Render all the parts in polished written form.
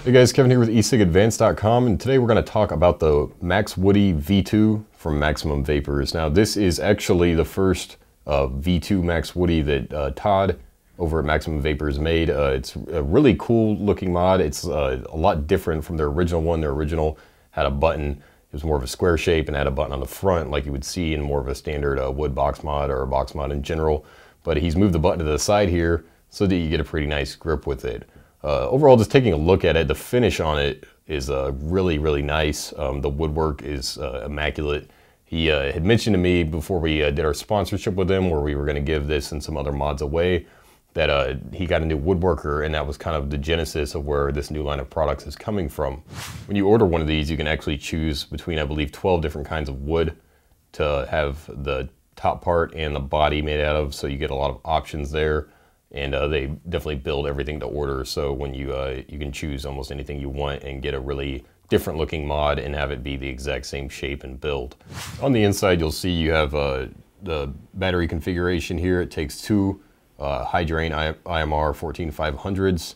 Hey guys, Kevin here with e-cigadvanced.com, and today we're going to talk about the Woodie V2 from Maximum Vapors. Now this is actually the first V2 Max Woodie that Todd over at Maximum Vapors made. It's a really cool looking mod. It's a lot different from their original one. Their original had a button. It was more of a square shape and had a button on the front like you would see in more of a standard wood box mod or a box mod in general. But he's moved the button to the side here so that you get a pretty nice grip with it. Overall, just taking a look at it, the finish on it is really nice. The woodwork is immaculate. He had mentioned to me before we did our sponsorship with him, where we were going to give this and some other mods away, that he got a new woodworker, and that was kind of the genesis of where this new line of products is coming from. When you order one of these, you can actually choose between, I believe, 12 different kinds of wood to have the top part and the body made out of, so you get a lot of options there. And they definitely build everything to order, so when you can choose almost anything you want and get a really different looking mod and have it be the exact same shape and build. On the inside, you'll see you have the battery configuration here. It takes two high drain IMR 14500s.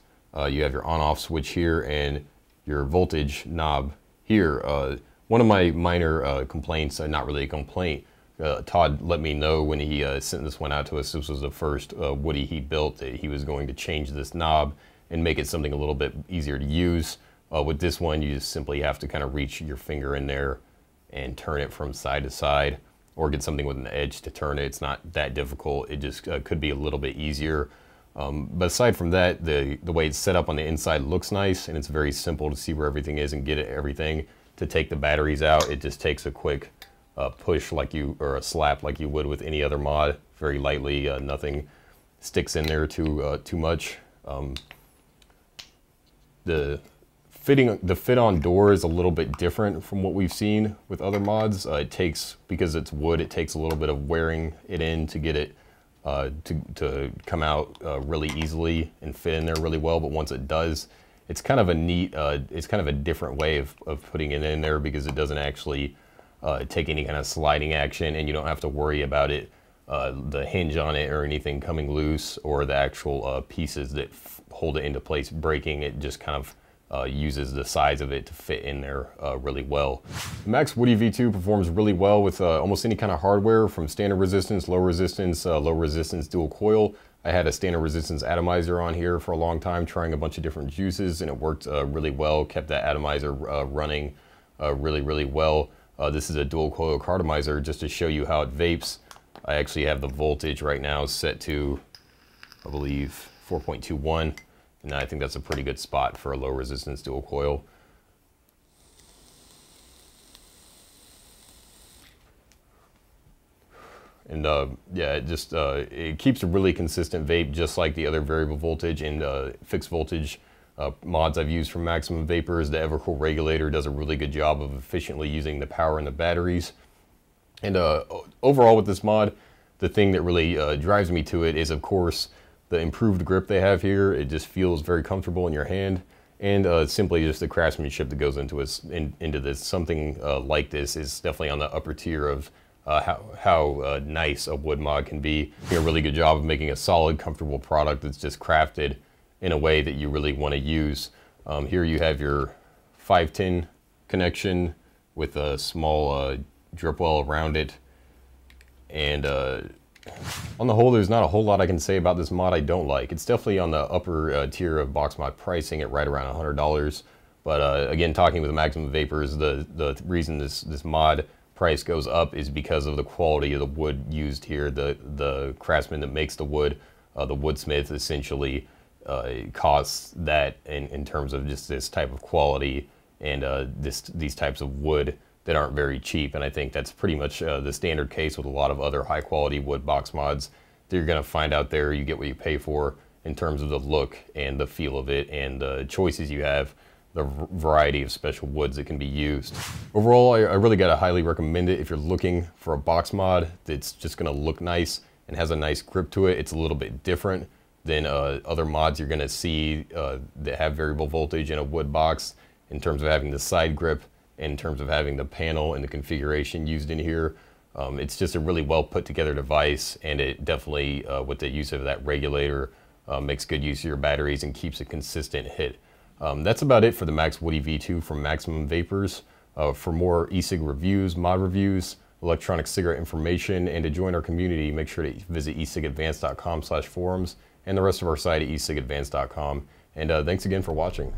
You have your on-off switch here and your voltage knob here. One of my minor complaints, not really a complaint, Todd let me know when he sent this one out to us. This was the first Woodie he built, that he was going to change this knob and make it something a little bit easier to use. With this one, you just simply have to kind of reach your finger in there and turn it from side to side, or get something with an edge to turn it. It's not that difficult. It just could be a little bit easier. But aside from that, the way it's set up on the inside looks nice, and it's very simple to see where everything is and get everything. To take the batteries out, it just takes a quick push or a slap like you would with any other mod, very lightly. Nothing sticks in there too much. The fit on door is a little bit different from what we've seen with other mods. Because it's wood, it takes a little bit of wearing it in to get it to come out really easily and fit in there really well. But once it does, it's kind of a neat, it's kind of a different way of putting it in there, because it doesn't actually take any kind of sliding action, and you don't have to worry about it, the hinge on it or anything coming loose, or the actual pieces that hold it into place breaking. It just kind of uses the size of it to fit in there really well. The Max Woodie V2 performs really well with almost any kind of hardware, from standard resistance, low resistance dual coil. I had a standard resistance atomizer on here for a long time, trying a bunch of different juices, and it worked really well, kept that atomizer running really well. This is a dual coil cartomizer, just to show you how it vapes. I actually have the voltage right now set to, I believe, 4.21, and I think that's a pretty good spot for a low resistance dual coil. And yeah, it keeps a really consistent vape, just like the other variable voltage and fixed voltage mods I've used from Maximum Vapors. The Evercool regulator does a really good job of efficiently using the power in the batteries. And overall with this mod, the thing that really drives me to it is, of course, the improved grip they have here. It just feels very comfortable in your hand, and simply just the craftsmanship that goes into this. Something like this is definitely on the upper tier of how nice a wood mod can be. Doing a really good job of making a solid, comfortable product that's just crafted in a way that you really want to use. Here you have your 510 connection with a small drip well around it. And on the whole, there's not a whole lot I can say about this mod I don't like. It's definitely on the upper tier of box mod pricing at right around $100. But again, talking with Maximum Vapors, the reason this mod price goes up is because of the quality of the wood used here. The craftsman that makes the wood, the woodsmith, essentially costs that in terms of just this type of quality and these types of wood that aren't very cheap. And I think that's pretty much the standard case with a lot of other high quality wood box mods that you're going to find out there. You get what you pay for in terms of the look and the feel of it, and the choices you have, the variety of special woods that can be used. Overall, I really gotta highly recommend it if you're looking for a box mod that's just gonna look nice and has a nice grip to it. It's a little bit different than other mods you're gonna see that have variable voltage in a wood box, in terms of having the side grip, in terms of having the panel and the configuration used in here. It's just a really well put together device, and it definitely, with the use of that regulator, makes good use of your batteries and keeps a consistent hit That's about it for the Max Woodie V2 from Maximum Vapors. For more e-cig reviews, mod reviews, electronic cigarette information, and to join our community, make sure to visit e-cigadvance.com/forums and the rest of our site at e-cigadvance.com. And thanks again for watching.